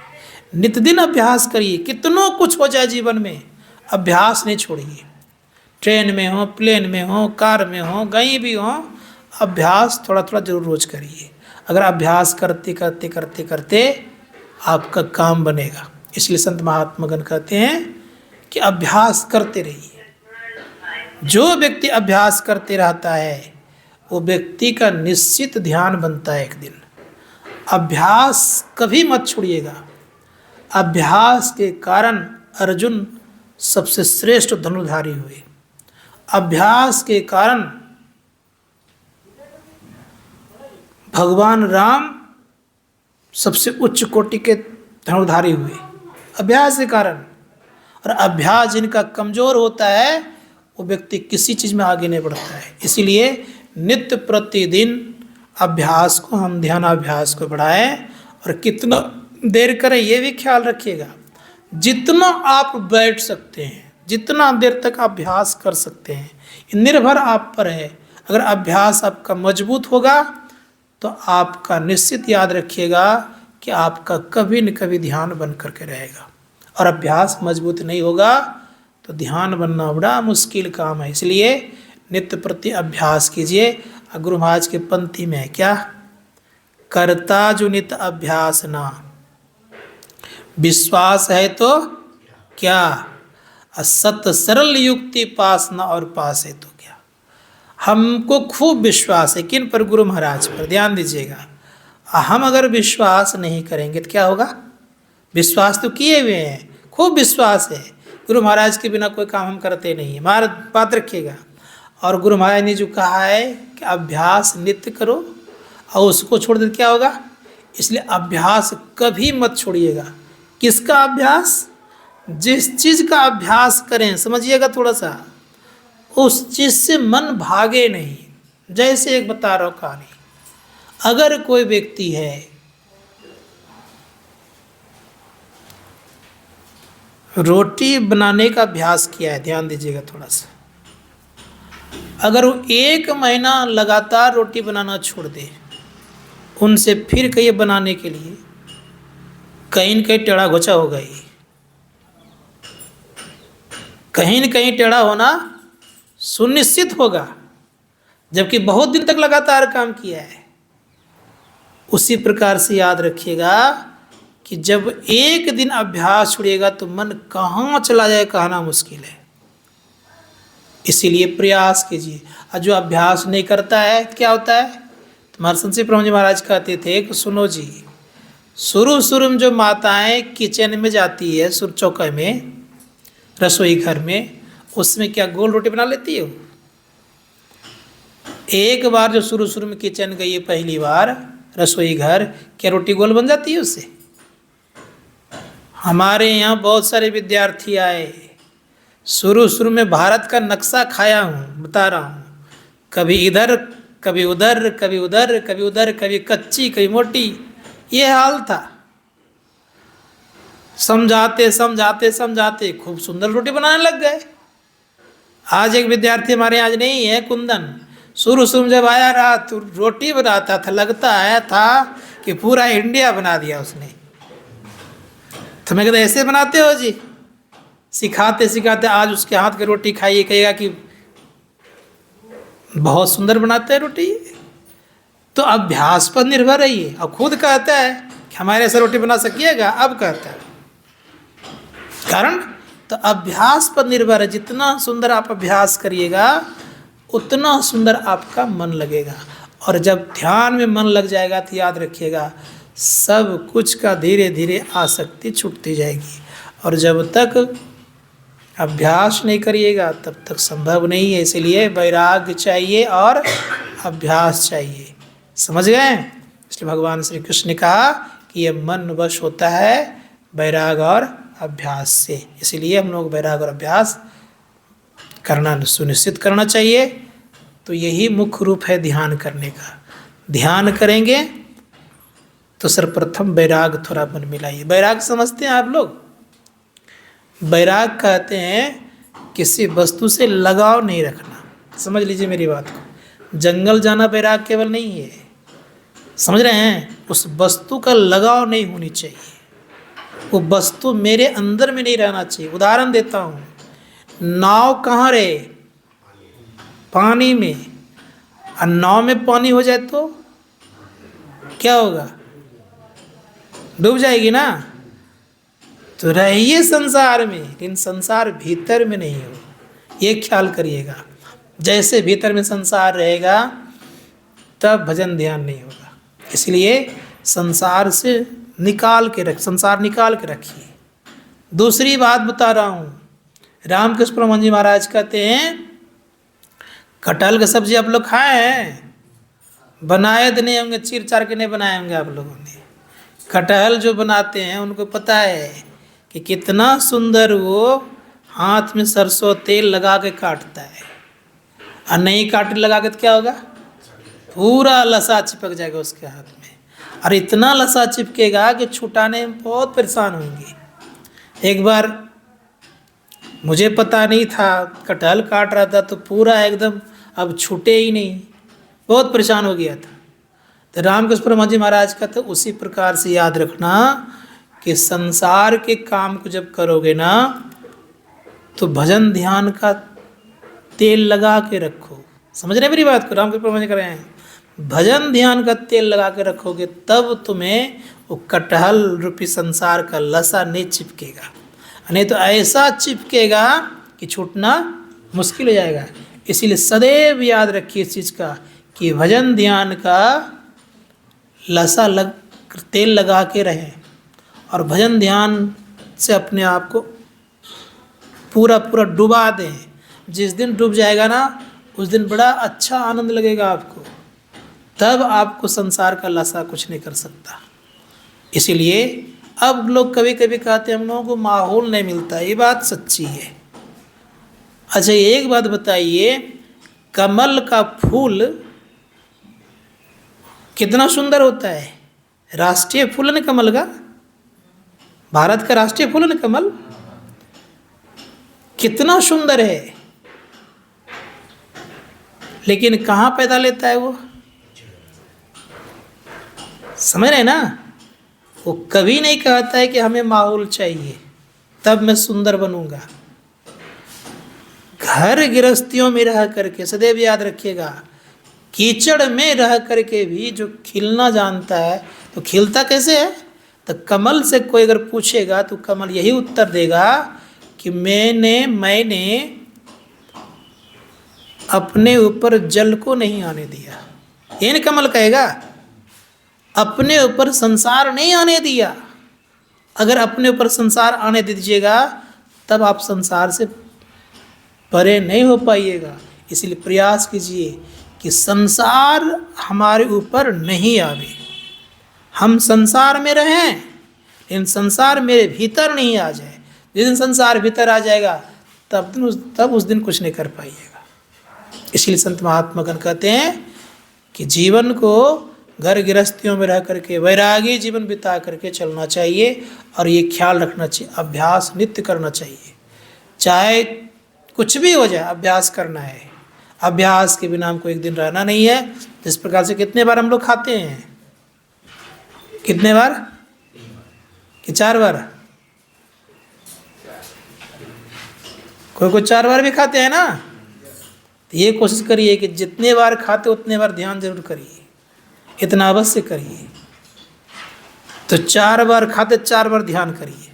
नित्य दिन अभ्यास करिए। कितनों कुछ हो जाए जीवन में, अभ्यास नहीं छोड़िए। ट्रेन में हो, प्लेन में हो, कार में हो, कहीं भी हो, अभ्यास थोड़ा थोड़ा जरूर रोज करिए। अगर अभ्यास करते करते करते करते आपका काम बनेगा। इसलिए संत महात्मागण कहते हैं कि अभ्यास करते रहिए। जो व्यक्ति अभ्यास करते रहता है वो व्यक्ति का निश्चित ध्यान बनता है एक दिन। अभ्यास कभी मत छोड़िएगा। अभ्यास के कारण अर्जुन सबसे श्रेष्ठ धनुर्धारी हुए। अभ्यास के कारण भगवान राम सबसे उच्च कोटि के धनुर्धारी हुए, अभ्यास के कारण। और अभ्यास जिनका कमजोर होता है वो व्यक्ति किसी चीज़ में आगे नहीं बढ़ता है। इसीलिए नित्य प्रतिदिन अभ्यास को, हम ध्यानाभ्यास को बढ़ाएं। और कितना देर करें ये भी ख्याल रखिएगा। जितना आप बैठ सकते हैं, जितना देर तक अभ्यास कर सकते हैं, ये निर्भर आप पर है। अगर अभ्यास आपका मजबूत होगा तो आपका निश्चित याद रखिएगा कि आपका कभी न कभी ध्यान बन करके रहेगा। और अभ्यास मजबूत नहीं होगा तो ध्यान बनना बड़ा मुश्किल काम है। इसलिए नित्य प्रति अभ्यास कीजिए। गुरु महाराज के पंक्ति में है क्या, करता जो नित्य अभ्यास ना, विश्वास है तो क्या, असत सरल युक्ति पास ना, और पास है तो क्या। हमको खूब विश्वास है, किन पर? गुरु महाराज पर। ध्यान दीजिएगा, हम अगर विश्वास नहीं करेंगे तो क्या होगा? विश्वास तो किए हुए हैं, खूब विश्वास है। गुरु महाराज के बिना कोई काम हम करते नहीं है, हमारा बात रखिएगा। और गुरु महाराज ने जो कहा है कि अभ्यास नित्य करो और उसको छोड़ दे क्या होगा? इसलिए अभ्यास कभी मत छोड़िएगा। किसका अभ्यास? जिस चीज़ का अभ्यास करें, समझिएगा थोड़ा सा, उस चीज़ से मन भागे नहीं। जैसे एक बता रहा हूँ कहानी। अगर कोई व्यक्ति है, रोटी बनाने का अभ्यास किया है, ध्यान दीजिएगा थोड़ा सा, अगर वो 1 महीना लगातार रोटी बनाना छोड़ दे उनसे फिर कहिए बनाने के लिए, कहीं न कहीं टेढ़ा घोचा होगा ही, कहीं न कहीं टेढ़ा होना सुनिश्चित होगा, जबकि बहुत दिन तक लगातार काम किया है। उसी प्रकार से याद रखिएगा कि जब एक दिन अभ्यास छुड़ेगा तो मन कहाँ चला जाए कहना मुश्किल है। इसीलिए प्रयास कीजिए। और जो अभ्यास नहीं करता है क्या होता है? तुम्हारे संत श्री प्रभु जी महाराज कहते थे कि सुनो जी, शुरू में जो माताएं किचन में जाती है, सुर चौके में, रसोई घर में, उसमें क्या गोल रोटी बना लेती हो? एक बार जो शुरू में किचन गई है, पहली बार रसोई घर, क्या रोटी गोल बन जाती है उससे? हमारे यहाँ बहुत सारे विद्यार्थी आए, शुरू में भारत का नक्शा खाया हूँ, बता रहा हूँ, कभी इधर कभी उधर, कभी उधर कभी उधर, कभी कच्ची कभी मोटी, ये हाल था। समझाते समझाते समझाते खूब सुंदर रोटी बनाने लग गए। आज एक विद्यार्थी हमारे आज नहीं है, कुंदन, शुरू में जब आया रहा तो रोटी बनाता था, लगता आया था कि पूरा इंडिया बना दिया उसने। तो मैं कहता ऐसे बनाते हो जी? सिखाते सिखाते आज उसके हाथ की रोटी खाइए, कहेगा कि बहुत सुंदर बनाते हैं रोटी। तो अभ्यास पर निर्भर है ये। अब खुद कहता है कि हमारे ऐसे रोटी बना सकिएगा, अब कहता है, कारण तो अभ्यास पर निर्भर है। जितना सुंदर आप अभ्यास करिएगा उतना सुंदर आपका मन लगेगा। और जब ध्यान में मन लग जाएगा तो याद रखिएगा सब कुछ का धीरे धीरे आसक्ति छूटती जाएगी। और जब तक अभ्यास नहीं करिएगा तब तक संभव नहीं है। इसलिए वैराग्य चाहिए और अभ्यास चाहिए। समझ गए? इसलिए भगवान श्री कृष्ण ने कहा कि ये मन वश होता है वैराग और अभ्यास से। इसलिए हम लोग वैराग और अभ्यास करना सुनिश्चित करना चाहिए। तो यही मुख्य रूप है ध्यान करने का। ध्यान करेंगे तो सर्वप्रथम वैराग थोड़ा मन मिलाइए। वैराग समझते हैं आप लोग? वैराग कहते हैं किसी वस्तु से लगाव नहीं रखना। समझ लीजिए मेरी बात को। जंगल जाना वैराग केवल नहीं है, समझ रहे हैं? उस वस्तु का लगाव नहीं होनी चाहिए, वो वस्तु मेरे अंदर में नहीं रहना चाहिए। उदाहरण देता हूँ, नाव कहाँ रहे? पानी में। और नाव में पानी हो जाए तो क्या होगा? डूब जाएगी ना। तो रहिए संसार में, लेकिन संसार भीतर में नहीं हो, ये ख्याल करिएगा। जैसे भीतर में संसार रहेगा तब भजन ध्यान नहीं होगा। इसलिए संसार से संसार निकाल के रखिए। दूसरी बात बता रहा हूँ, रामकृष्ण परमहंस जी महाराज कहते हैं कटहल की सब्जी आप लोग खाए हैं? बनाए तो नहीं होंगे, चीर चार के नहीं बनाए होंगे आप लोगों ने। कटहल जो बनाते हैं उनको पता है कि कितना सुंदर वो हाथ में सरसों तेल लगा के काटता है। और नहीं काट लगा के तो क्या होगा? पूरा लसा चिपक जाएगा उसके हाथ में। और इतना लसा चिपकेगा कि छुटाने में बहुत परेशान होंगे। एक बार मुझे पता नहीं था, कटहल काट रहा था तो पूरा एकदम अब छूटे ही नहीं, बहुत परेशान हो गया था। तो रामकृष्ण परमहंस जी महाराज का तो उसी प्रकार से याद रखना कि संसार के काम को जब करोगे ना तो भजन ध्यान का तेल लगा के रखो। समझ रहे मेरी बात को? रामकृष्ण परमहंस जी कर रहे हैं, भजन ध्यान का तेल लगा के रखोगे तब तुम्हें वो कटहल रूपी संसार का लसा नहीं चिपकेगा। नहीं तो ऐसा चिपकेगा कि छूटना मुश्किल हो जाएगा। इसीलिए सदैव याद रखिए इस चीज़ का कि भजन ध्यान का लसा तेल लगा के रहें और भजन ध्यान से अपने आप को पूरा डुबा दें। जिस दिन डूब जाएगा ना उस दिन बड़ा अच्छा आनंद लगेगा आपको, तब आपको संसार का लसा कुछ नहीं कर सकता। इसीलिए अब लोग कभी कभी कहते हैं हम लोगों को माहौल नहीं मिलता, ये बात सच्ची है। अच्छा एक बात बताइए, कमल का फूल कितना सुंदर होता है? राष्ट्रीय फूल है ना कमल का, भारत का राष्ट्रीय फूल है ना कमल, कितना सुंदर है। लेकिन कहाँ पैदा लेता है वो? समझ रहे ना? वो कभी नहीं कहता है कि हमें माहौल चाहिए तब मैं सुंदर बनूंगा। घर गृहस्थियों में रह करके सदैव याद रखिएगा, कीचड़ में रह करके भी जो खिलना जानता है, तो खिलता कैसे है? तो कमल से कोई अगर पूछेगा तो कमल यही उत्तर देगा कि मैंने अपने ऊपर जल को नहीं आने दिया। ये नहीं कमल कहेगा, अपने ऊपर संसार नहीं आने दिया। अगर अपने ऊपर संसार आने दे दीजिएगा तब आप संसार से परे नहीं हो पाइएगा। इसलिए प्रयास कीजिए कि संसार हमारे ऊपर नहीं आवे। हम संसार में रहें लेकिन संसार मेरे भीतर नहीं आ जाए। जिस दिन संसार भीतर आ जाएगा तब उस दिन कुछ नहीं कर पाइएगा। इसलिए संत महात्मागण कहते हैं कि जीवन को घर गृहस्थियों में रह करके वैरागी जीवन बिता करके चलना चाहिए। और ये ख्याल रखना चाहिए, अभ्यास नित्य करना चाहिए। चाहे कुछ भी हो जाए, अभ्यास करना है। अभ्यास के बिना हमको एक दिन रहना नहीं है। जिस प्रकार से कितने बार हम लोग खाते हैं, कितने बार कि 4 बार, कोई 4 बार भी खाते हैं ना। तो ये कोशिश करिए कि जितने बार खाते उतने बार ध्यान जरूर करिए, इतना अवश्य करिए। तो 4 बार खाते 4 बार ध्यान करिए।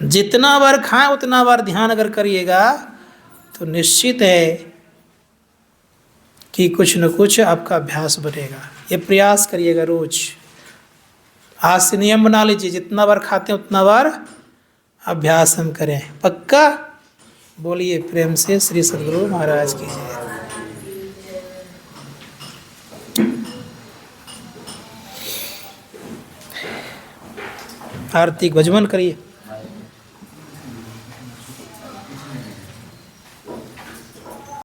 जितना बार खाएं उतना बार ध्यान अगर करिएगा तो निश्चित है कि कुछ न कुछ आपका अभ्यास बनेगा। ये प्रयास करिएगा रोज। आज से नियम बना लीजिए, जितना बार खाते हैं उतना बार अभ्यास हम करें। पक्का? बोलिए प्रेम से श्री सद्गुरु महाराज की जय। आरती भजन करिए।